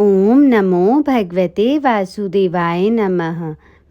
ओम नमो भगवते वासुदेवाय नमः।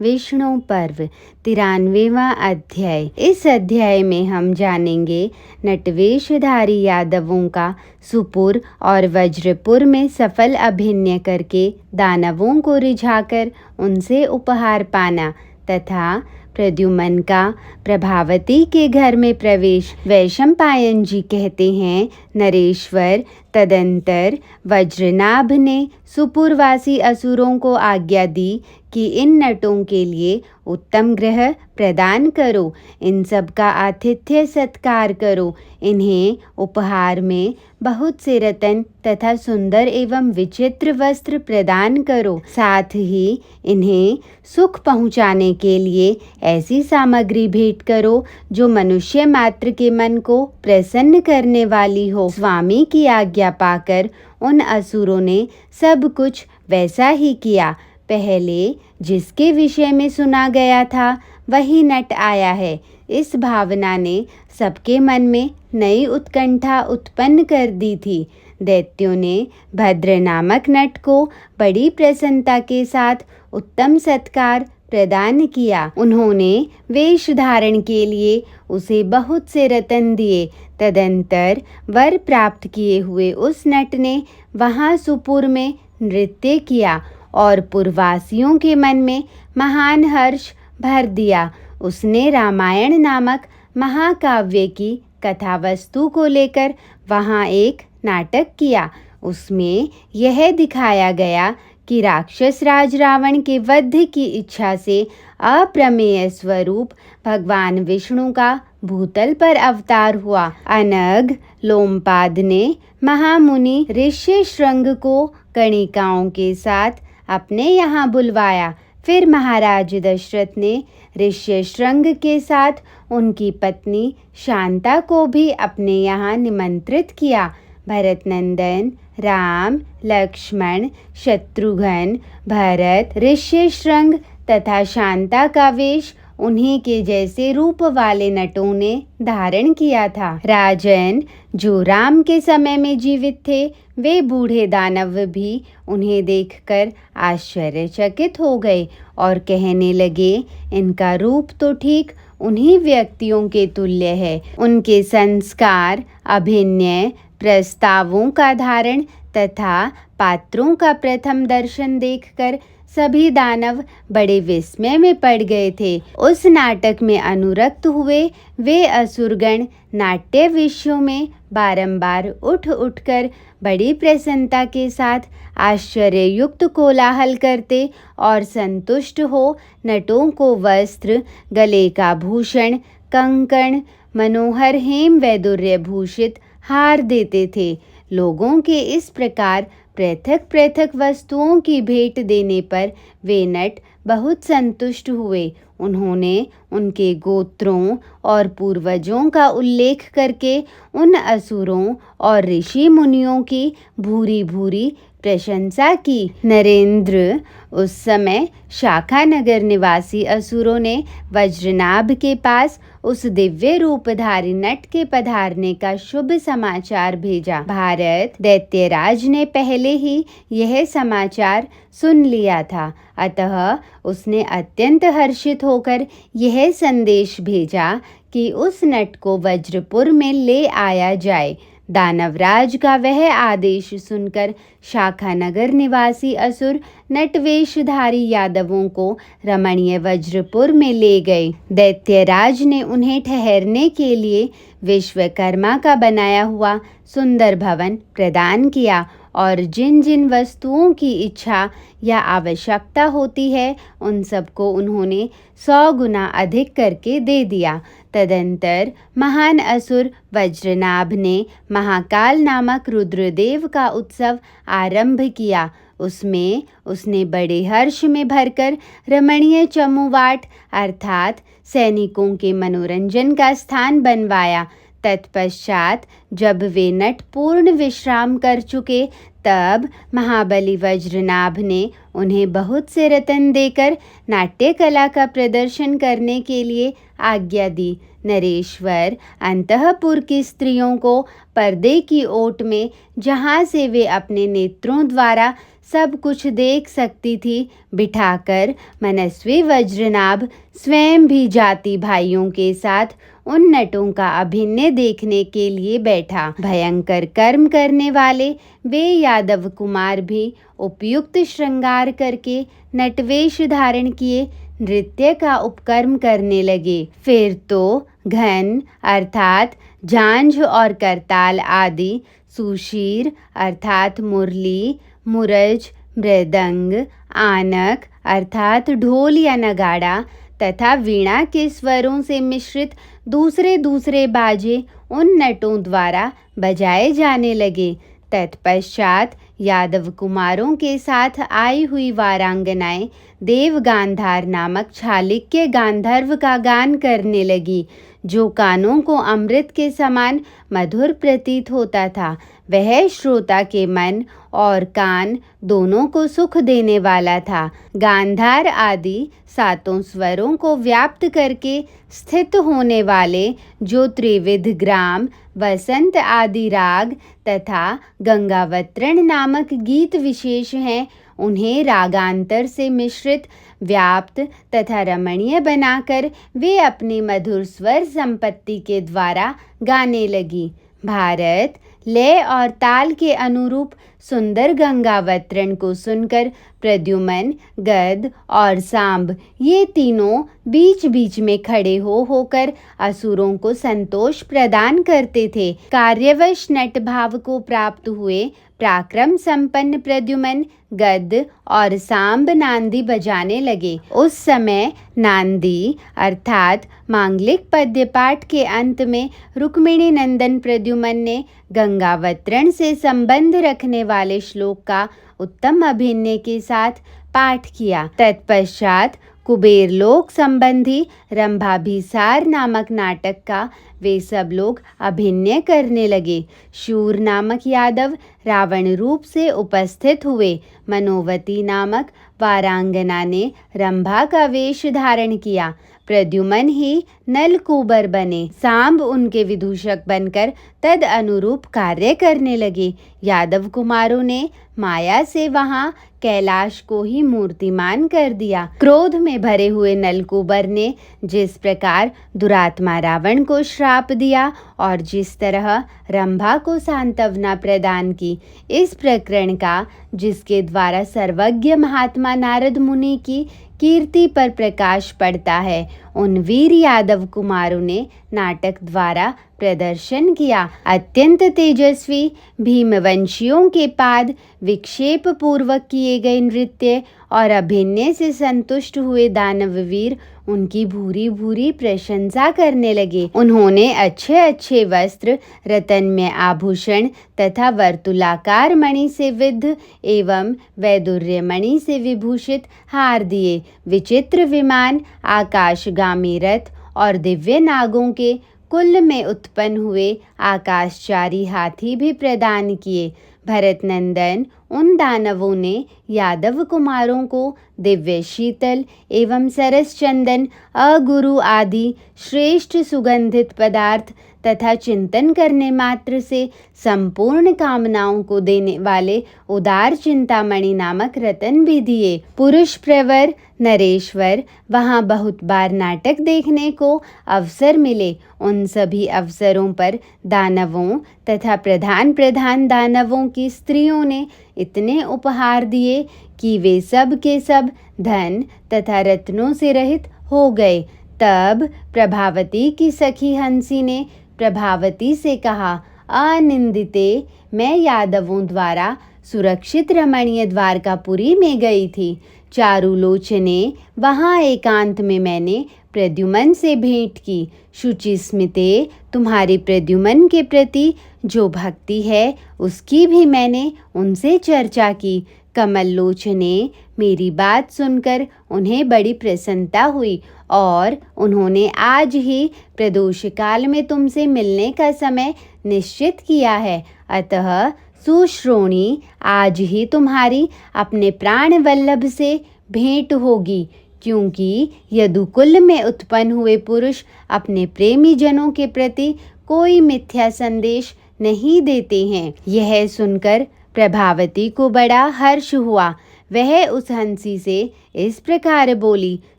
विष्णु पर्व 93वां अध्याय। इस अध्याय में हम जानेंगे नटवेशधारी यादवों का सुपुर और वज्रपुर में सफल अभिनय करके दानवों को रिझाकर उनसे उपहार पाना तथा प्रद्युम्न का प्रभावती के घर में प्रवेश। वैशंपायन जी कहते हैं, नरेश्वर तदंतर वज्रनाभ ने सुपुरवासी असुरों को आज्ञा दी कि इन नटों के लिए उत्तम गृह प्रदान करो, इन सब का आतिथ्य सत्कार करो, इन्हें उपहार में बहुत से रत्न तथा सुंदर एवं विचित्र वस्त्र प्रदान करो, साथ ही इन्हें सुख पहुँचाने के लिए ऐसी सामग्री भेंट करो जो मनुष्य मात्र के मन को प्रसन्न करने वाली हो। स्वामी की आज्ञा पाकर उन असुरों ने सब कुछ वैसा ही किया। पहले जिसके विषय में सुना गया था वही नट आया है। इस भावना ने सबके मन में नई उत्कंठा उत्पन्न कर दी थी। दैत्यों ने भद्र नामक नट को बड़ी प्रसन्नता के साथ उत्तम सत्कार प्रदान किया। उन्होंने वेश धारण के लिए उसे बहुत से रत्न दिए। तदंतर वर प्राप्त किए हुए उस नट ने वहाँ सुपुर में नृत्य किया और पुरवासियों के मन में महान हर्ष भर दिया। उसने रामायण नामक महाकाव्य की कथा वस्तु को लेकर वहाँ एक नाटक किया। उसमें यह दिखाया गया कि राक्षस राज रावण के वध की इच्छा से अप्रमेय स्वरूप भगवान विष्णु का भूतल पर अवतार हुआ। अनग लोमपाद ने महामुनि ऋष्यशृंग को कणिकाओं के साथ अपने यहाँ बुलवाया। फिर महाराज दशरथ ने ऋष्यशृंग के साथ उनकी पत्नी शांता को भी अपने यहाँ निमंत्रित किया। भरत नंदन राम लक्ष्मण शत्रुघ्न भरत ऋष्यशृंग तथा शांता का वेश उन्हीं के जैसे रूप वाले नटों ने धारण किया था। राजन जो राम के समय में जीवित थे, वे बूढ़े दानव भी उन्हें देखकर आश्चर्यचकित हो गए और कहने लगे, इनका रूप तो ठीक उन्हीं व्यक्तियों के तुल्य है। उनके संस्कार, अभिनय, प्रस्तावों का धारण तथा पात्रों का प्रथम दर्शन देखकर सभी दानव बड़े विस्मय में पड़ गए थे। उस नाटक में अनुरक्त हुए वे असुरगण नाट्य विषयों में बारंबार उठ उठकर बड़ी प्रसन्नता के साथ आश्चर्ययुक्त कोलाहल करते और संतुष्ट हो नटों को वस्त्र, गले का भूषण, कंकण, मनोहर हेम वैदुर्य भूषित हार देते थे। लोगों के इस प्रकार पृथक पृथक वस्तुओं की भेंट देने पर वे नट बहुत संतुष्ट हुए। उन्होंने उनके गोत्रों और पूर्वजों का उल्लेख करके उन असुरों और ऋषि मुनियों की भूरी भूरी प्रशंसा की। नरेंद्र, उस समय शाखानगर निवासी असुरों ने वज्रनाभ के पास उस दिव्य रूपधारी नट के पधारने का शुभ समाचार भेजा। भारत दैत्यराज ने पहले ही यह समाचार सुन लिया था, अतः उसने अत्यंत हर्षित होकर यह संदेश भेजा कि उस नट को वज्रपुर में ले आया जाए। दानवराज का वह आदेश सुनकर शाखानगर निवासी असुर नटवेशधारी यादवों को रमणीय वज्रपुर में ले गए। दैत्यराज ने उन्हें ठहरने के लिए विश्वकर्मा का बनाया हुआ सुंदर भवन प्रदान किया और जिन जिन वस्तुओं की इच्छा या आवश्यकता होती है उन सबको उन्होंने 100 गुना अधिक करके दे दिया। तदंतर महान असुर वज्रनाभ ने महाकाल नामक रुद्रदेव का उत्सव आरंभ किया। उसमें उसने बड़े हर्ष में भरकर रमणीय चमुवाट अर्थात सैनिकों के मनोरंजन का स्थान बनवाया। तत्पश्चात जब वे नट पूर्ण विश्राम कर चुके तब महाबली वज्रनाभ ने उन्हें बहुत से रत्न देकर नाट्य कला का प्रदर्शन करने के लिए आज्ञा दी। नरेश्वर अंतःपुर की स्त्रियों को पर्दे की ओट में, जहाँ से वे अपने नेत्रों द्वारा सब कुछ देख सकती थी, बिठाकर मनस्वी वज्रनाभ स्वयं भी जाति भाइयों के साथ उन नटों का अभिनय देखने के लिए बैठा। भयंकर कर्म करने वाले वे यादव कुमार भी उपयुक्त श्रृंगार करके नटवेश धारण किए नृत्य का उपक्रम करने लगे। फिर तो घन अर्थात झांझ और करताल आदि, सुशीर अर्थात मुरली, मुरज, मृदंग, आनक अर्थात ढोल या नगाड़ा तथा वीणा के स्वरों से मिश्रित दूसरे दूसरे बाजे उन नटों द्वारा बजाए जाने लगे। तत्पश्चात यादव कुमारों के साथ आई हुई वारांगनाएं देव गांधार नामक छालिक्य गांधर्व का गान करने लगी, जो कानों को अमृत के समान मधुर प्रतीत होता था। वह श्रोता के मन और कान दोनों को सुख देने वाला था। गांधार आदि सातों स्वरों को व्याप्त करके स्थित होने वाले जो त्रिविध ग्राम, वसंत आदि राग तथा गंगावतरण नामक गीत विशेष हैं, उन्हें रागांतर से मिश्रित, व्याप्त तथा रमणीय बनाकर वे अपनी मधुर स्वर संपत्ति के द्वारा गाने लगी। भारत लय और ताल के अनुरूप सुंदर गंगावतरण को सुनकर प्रद्युमन, गद और सांब ये तीनों बीच बीच में खड़े होकर असुरों को संतोष प्रदान करते थे। कार्यवश नट भाव को प्राप्त हुए पराक्रम संपन्न प्रद्युमन गद और सांब नांदी बजाने लगे। उस समय नांदी अर्थात मांगलिक पद्यपाठ के अंत में रुक्मिणी नंदन प्रद्युमन ने गंगावतरण से संबंध रखने वाले श्लोक का उत्तम अभिनय के साथ पाठ किया। तत्पश्चात कुबेर लोक संबंधी रंभाभिसार नामक नाटक का वे सब लोग अभिनय करने लगे। शूर नामक यादव रावण रूप से उपस्थित हुए। मनोवती नामक वारांगना ने रंभा का वेश धारण किया। प्रद्युमन ही नलकूबर बने। सांब उनके विदूषक बनकर तद अनुरूप कार्य करने लगे। यादव कुमारों ने माया से वहां कैलाश को ही मूर्तिमान कर दिया। क्रोध में भरे हुए नलकूबर ने जिस प्रकार दुरात्मा रावण को श्राप दिया और जिस तरह रंभा को सांत्वना प्रदान की, इस प्रकरण का जिसके द्वारा सर्वज्ञ महात्मा नारद मुनि की कीर्ति पर प्रकाश पड़ता है, उन वीर यादव कुमारों ने नाटक द्वारा प्रदर्शन किया। अत्यंत तेजस्वी भीमवंशियों के पाद विक्षेप पूर्वक किए गए नृत्य और अभिनय से संतुष्ट हुए दानववीर उनकी भूरी भूरी प्रशंसा करने लगे। उन्होंने अच्छे अच्छे वस्त्र, रत्नमय आभूषण तथा वर्तुलाकार मणि से विद्ध एवं वैदुर्य मणि से विभूषित हार दिए। विचित्र विमान, आकाशगामी रथ और दिव्य नागों के कुल में उत्पन्न हुए आकाशचारी हाथी भी प्रदान किए। भरत नंदन उन दानवों ने यादव कुमारों को दिव्य शीतल एवं सरस चंदन, अगुरु आदि श्रेष्ठ सुगंधित पदार्थ तथा चिंतन करने मात्र से संपूर्ण कामनाओं को देने वाले उदार चिंतामणि नामक रतन भी दिए। पुरुष प्रवर नरेश्वर वहाँ बहुत बार नाटक देखने को अवसर मिले। उन सभी अवसरों पर दानवों तथा प्रधान प्रधान दानवों की स्त्रियों ने इतने उपहार दिए कि वे सब के सब धन तथा रत्नों से रहित हो गए। तब प्रभावती की सखी हंसी ने प्रभावती से कहा, अनिंदिते, मैं यादवों द्वारा सुरक्षित रमणीय द्वारकापुरी में गई थी। चारुलोचने, वहाँ एकांत में मैंने प्रद्युमन से भेंट की। शुचि स्मिते, तुम्हारी प्रद्युमन के प्रति जो भक्ति है उसकी भी मैंने उनसे चर्चा की। कमल लोचने, मेरी बात सुनकर उन्हें बड़ी प्रसन्नता हुई और उन्होंने आज ही प्रदोष काल में तुमसे मिलने का समय निश्चित किया है। अतः सुश्रोणी, आज ही तुम्हारी अपने प्राण वल्लभ से भेंट होगी, क्योंकि यदुकुल में उत्पन्न हुए पुरुष अपने प्रेमी जनों के प्रति कोई मिथ्या संदेश नहीं देते हैं। यह सुनकर प्रभावती को बड़ा हर्ष हुआ। वह उस हंसी से इस प्रकार बोली,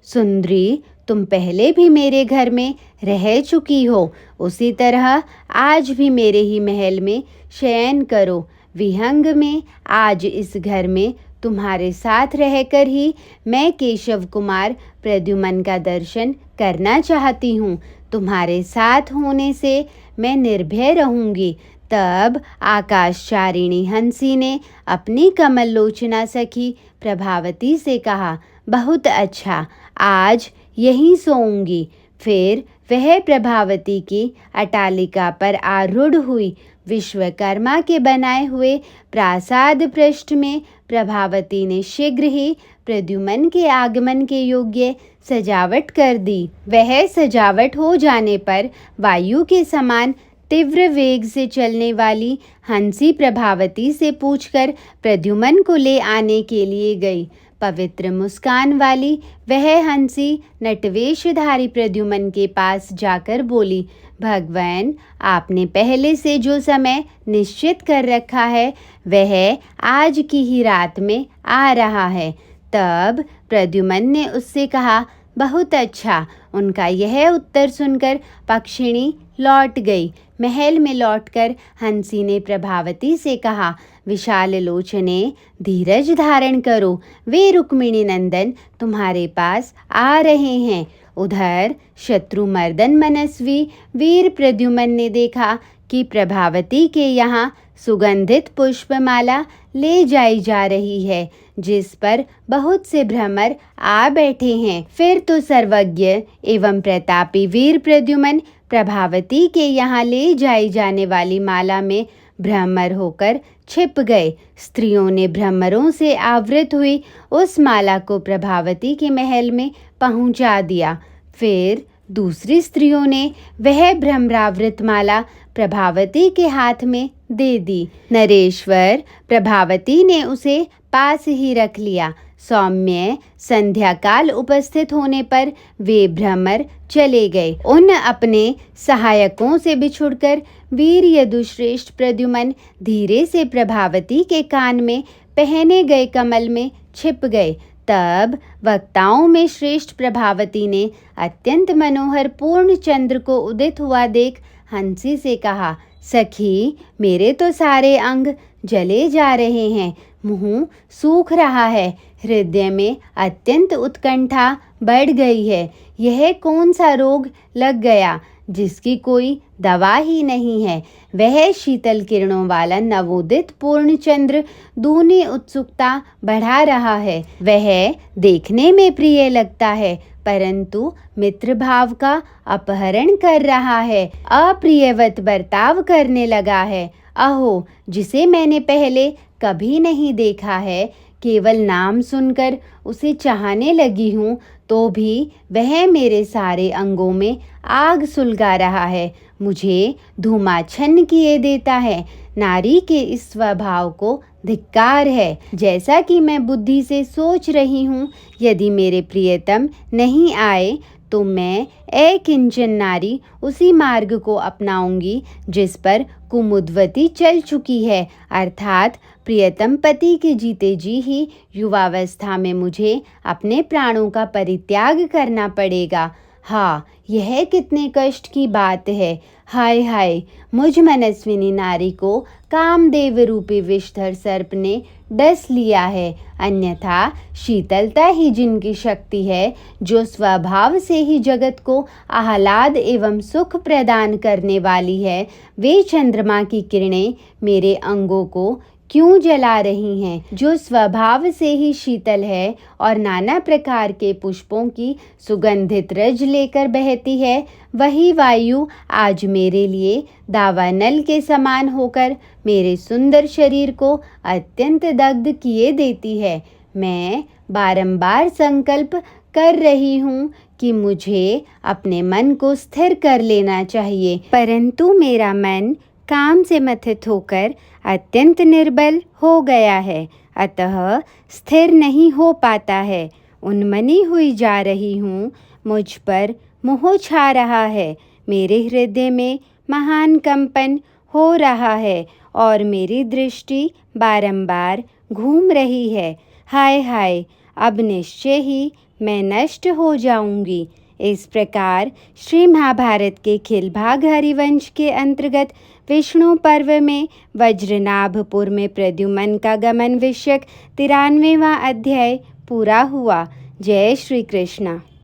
सुंदरी, तुम पहले भी मेरे घर में रह चुकी हो, उसी तरह आज भी मेरे ही महल में शयन करो। विहंग में आज इस घर में तुम्हारे साथ रहकर ही मैं केशव कुमार प्रद्युमन का दर्शन करना चाहती हूँ। तुम्हारे साथ होने से मैं निर्भय रहूँगी। तब आकाशचारिणी हंसी ने अपनी कमल लोचना सखी प्रभावती से कहा, बहुत अच्छा, आज यहीं सोऊंगी। फिर वह प्रभावती की अटालिका पर आरूढ़ हुई। विश्वकर्मा के बनाए हुए प्रासाद पृष्ठ में प्रभावती ने शीघ्र ही प्रद्युमन के आगमन के योग्य सजावट कर दी। वह सजावट हो जाने पर वायु के समान तीव्र वेग से चलने वाली हंसी प्रभावती से पूछकर प्रद्युमन को ले आने के लिए गई। पवित्र मुस्कान वाली वह हंसी नटवेशधारी प्रद्युमन के पास जाकर बोली, भगवान, आपने पहले से जो समय निश्चित कर रखा है वह आज की ही रात में आ रहा है। तब प्रद्युमन ने उससे कहा, बहुत अच्छा। उनका यह उत्तर सुनकर पक्षिणी लौट गई। महल में लौटकर हंसी ने प्रभावती से कहा, विशाल लोचने, धीरज धारण करो, वे रुक्मिणी नंदन तुम्हारे पास आ रहे हैं। उधर शत्रुमर्दन मनस्वी वीर प्रद्युमन ने देखा कि प्रभावती के यहाँ सुगंधित पुष्पमाला ले जाई जा रही है, जिस पर बहुत से भ्रमर आ बैठे हैं। फिर तो सर्वज्ञ एवं प्रतापी वीर प्रद्युमन प्रभावती के यहाँ ले जाई जाने वाली माला में भ्रमर होकर छिप गए। स्त्रियों ने भ्रमरों से आवृत हुई उस माला को प्रभावती के महल में पहुंचा दिया। फिर दूसरी स्त्रियों ने वह भ्रमरावृत माला प्रभावती के हाथ में दे दी। नरेश्वर प्रभावती ने उसे पास ही रख लिया। सौम्य संध्या काल उपस्थित होने पर वे भ्रमर चले गए। उन अपने सहायकों से बिछुड़कर वीर यदुश्रेष्ठ प्रद्युमन धीरे से प्रभावती के कान में पहने गए कमल में छिप गए। तब वक्ताओं में श्रेष्ठ प्रभावती ने अत्यंत मनोहर पूर्ण चंद्र को उदित हुआ देख हंसी से कहा, सखी, मेरे तो सारे अंग जले जा रहे हैं, मुंह सूख रहा है, हृदय में अत्यंत उत्कंठा बढ़ गई है। यह कौन सा रोग लग गया जिसकी कोई दवा ही नहीं है। वह शीतल किरणों वाला नवोदित पूर्ण चंद्र दूनी उत्सुकता बढ़ा रहा है। वह देखने में प्रिय लगता है, परंतु मित्र भाव का अपहरण कर रहा है, अप्रियवत बर्ताव करने लगा है। अहो, जिसे मैंने पहले कभी नहीं देखा है, केवल नाम सुनकर उसे चाहने लगी हूँ, तो भी वह मेरे सारे अंगों में आग सुलगा रहा है, मुझे धूमाच्छन्न किए देता है। नारी के इस स्वभाव को धिक्कार है। जैसा कि मैं बुद्धि से सोच रही हूँ, यदि मेरे प्रियतम नहीं आए तो मैं अकिंचन नारी उसी मार्ग को अपनाऊंगी जिस पर कुमुदवती चल चुकी है, अर्थात प्रियतम पति के जीते जी ही युवावस्था में मुझे अपने प्राणों का परित्याग करना पड़ेगा। हाँ, यह कितने कष्ट की बात है। हाय हाय, मुझ मनस्विनी नारी को कामदेव रूपी विषधर सर्प ने डस लिया है। अन्यथा शीतलता ही जिनकी शक्ति है, जो स्वभाव से ही जगत को आह्लाद एवं सुख प्रदान करने वाली है, वे चंद्रमा की किरणें मेरे अंगों को क्यों जला रही हैं। जो स्वभाव से ही शीतल है और नाना प्रकार के पुष्पों की सुगंधित रज लेकर बहती है, वही वायु आज मेरे लिए दावानल के समान होकर मेरे सुंदर शरीर को अत्यंत दग्ध किए देती है। मैं बारंबार संकल्प कर रही हूँ कि मुझे अपने मन को स्थिर कर लेना चाहिए, परंतु मेरा मन काम से मथित होकर अत्यंत निर्बल हो गया है, अतः स्थिर नहीं हो पाता है। उन्मनी हुई जा रही हूँ, मुझ पर मोह छा रहा है। मेरे हृदय में महान कंपन हो रहा है और मेरी दृष्टि बारंबार घूम रही है। हाय हाय, अब निश्चय ही मैं नष्ट हो जाऊंगी। इस प्रकार श्री महाभारत के खिलभाग हरिवंश के अंतर्गत विष्णु पर्व में वज्रनाभपुर में प्रद्युम्न का गमन विषयक 93वां अध्याय पूरा हुआ। जय श्री कृष्ण।